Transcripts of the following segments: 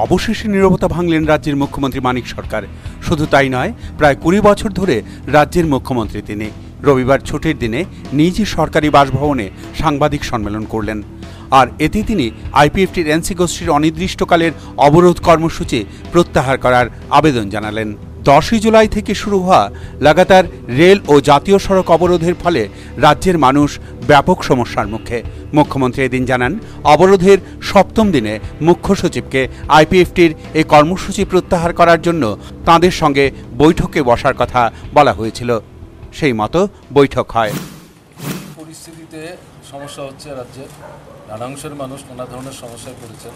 অবশেষে নীরবতা ভাঙলেন রাজ্যের মুখ্যমন্ত্রী মানিক সরকার। শুধু তাই নয়, প্রায় ২০ বছর ধরে রাজ্যের মুখ্যমন্ত্রী তিনি। রবিবার ছুটির দিনে নিজ সরকারি বাসভবনে সাংবাদিক সম্মেলন করলেন। আর এতে তিনি আইপিএফটির এনসি গোষ্ঠীর অনির্দিষ্টকালের অবরোধ কর্মসূচি প্রত্যাহার করার আবেদন জানালেন। 10ই জুলাই থেকে শুরু হওয়া লাগাতার রেল ও জাতীয় সড়ক অবরোধের ফলে রাজ্যের মানুষ ব্যাপক সমস্যার মুখে। মুখ্যমন্ত্রী এদিন জানান, অবরোধের 7ম দিনে মুখ্য সচিবকে আইপিএফটির এই কর্মসূচি প্রত্যাহার করার জন্য তাঁদের সঙ্গে বৈঠকে বসার কথা বলা হয়েছিল। সেই মতো বৈঠক হয়। পরিস্থিতিতে সমস্যা হচ্ছে, রাজ্যের নানা অংশের মানুষ নানা ধরনের সমস্যায় পড়েছেন।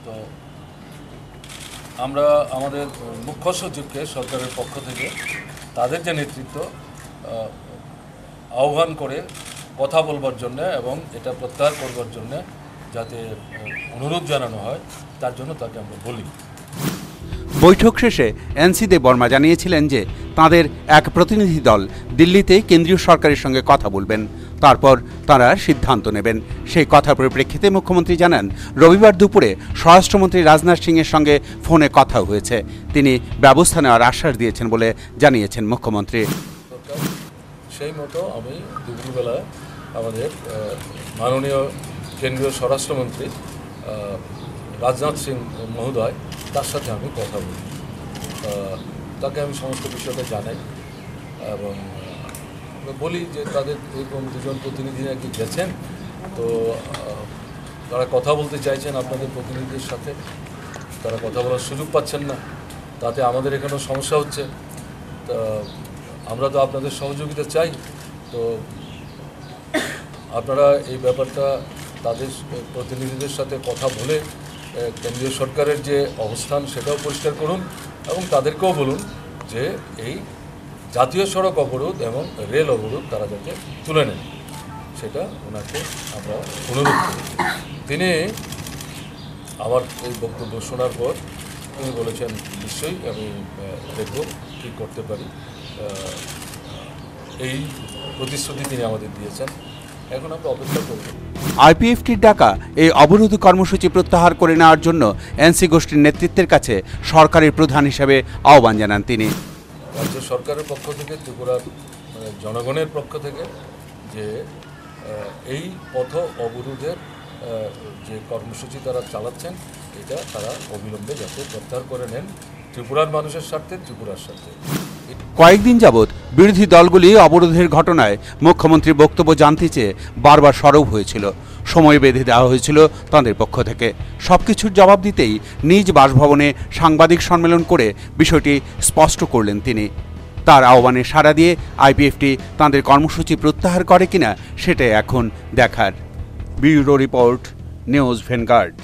তো আমরা আমাদের মুখ্য সচিবকে সরকারের পক্ষ থেকে তাদের যে নেতৃত্ব আহ্বান করে কথা বলবার জন্যে এবং এটা প্রত্যাহার করবার জন্যে যাতে অনুরোধ জানানো হয়, তার জন্য তাকে আমরা বলি। বৈঠক শেষে এনসি দেব বর্মা জানিয়েছিলেন যে তাঁদের এক প্রতিনিধি দল দিল্লিতে কেন্দ্রীয় সরকারের সঙ্গে কথা বলবেন, তারপর তাঁরা সিদ্ধান্ত নেবেন। সেই কথার পরিপ্রেক্ষিতে মুখ্যমন্ত্রী জানান, রবিবার দুপুরে স্বরাষ্ট্রমন্ত্রী রাজনাথ সিংয়ের সঙ্গে ফোনে কথা হয়েছে। তিনি ব্যবস্থা নেওয়ার আশ্বাস দিয়েছেন বলে জানিয়েছেন মুখ্যমন্ত্রী। সেই মতো আমি দুপুরবেলা আমাদের মাননীয় কেন্দ্রীয় স্বরাষ্ট্রমন্ত্রী রাজনাথ সিং মহোদয়, তার সাথে আমি কথা বলি। তাকে আমি সমস্ত বিষয়টা জানাই এবং বলি যে তাদের এরকম দুজন প্রতিনিধি নাকি গেছেন, তো তারা কথা বলতে চাইছেন আপনাদের প্রতিনিধির সাথে, তারা কথা বলার সুযোগ পাচ্ছেন না, তাতে আমাদের এখানেও সমস্যা হচ্ছে। তা আমরা তো আপনাদের সহযোগিতা চাই, তো আপনারা এই ব্যাপারটা তাদের প্রতিনিধিদের সাথে কথা বলে কেন্দ্রীয় সরকারের যে অবস্থান সেটাও পরিষ্কার করুন এবং তাদেরকেও বলুন যে এই জাতীয় সড়ক অবরোধ এবং রেল অবরোধ তারা যাতে তুলে নেন, সেটা ওনাকে আমরা অনুরোধ করি। তিনি আমার এই বক্তব্য শোনার পর তিনি বলেছেন, নিশ্চয়ই আমি দেখব কী করতে পারি। এই প্রতিশ্রুতি তিনি আমাদের দিয়েছেন, এখন আমরা অপেক্ষা করব। আইপিএফটির ডাকা এই অবরোধ কর্মসূচি প্রত্যাহার করে নেওয়ার জন্য এনসি গোষ্ঠীর নেতৃত্বের কাছে সরকারের প্রধান হিসেবে আহ্বান জানান তিনি। রাজ্য সরকারের পক্ষ থেকে, ত্রিপুরার জনগণের পক্ষ থেকে যে এই পথ অবরোধের যে কর্মসূচি তারা চালাচ্ছেন, এটা তারা অবিলম্বে যাতে প্রত্যাহার করে নেন, ত্রিপুরার মানুষের স্বার্থে, ত্রিপুরার স্বার্থে। কয়েকদিন যাবৎ বিরোধী দলগুলি অবরোধের ঘটনায় মুখ্যমন্ত্রীর বক্তব্য জানতে চেয়ে বারবার সরব হয়েছিল। সময় বেঁধে দেওয়া হয়েছিল তাঁদের পক্ষ থেকে। সবকিছুর জবাব দিতেই নিজ বাসভবনে সাংবাদিক সম্মেলন করে বিষয়টি স্পষ্ট করলেন তিনি। তার আহ্বানে সাড়া দিয়ে আইপিএফটি তাঁদের কর্মসূচি প্রত্যাহার করে কিনা সেটাই এখন দেখার। Bureau report, news vanguard.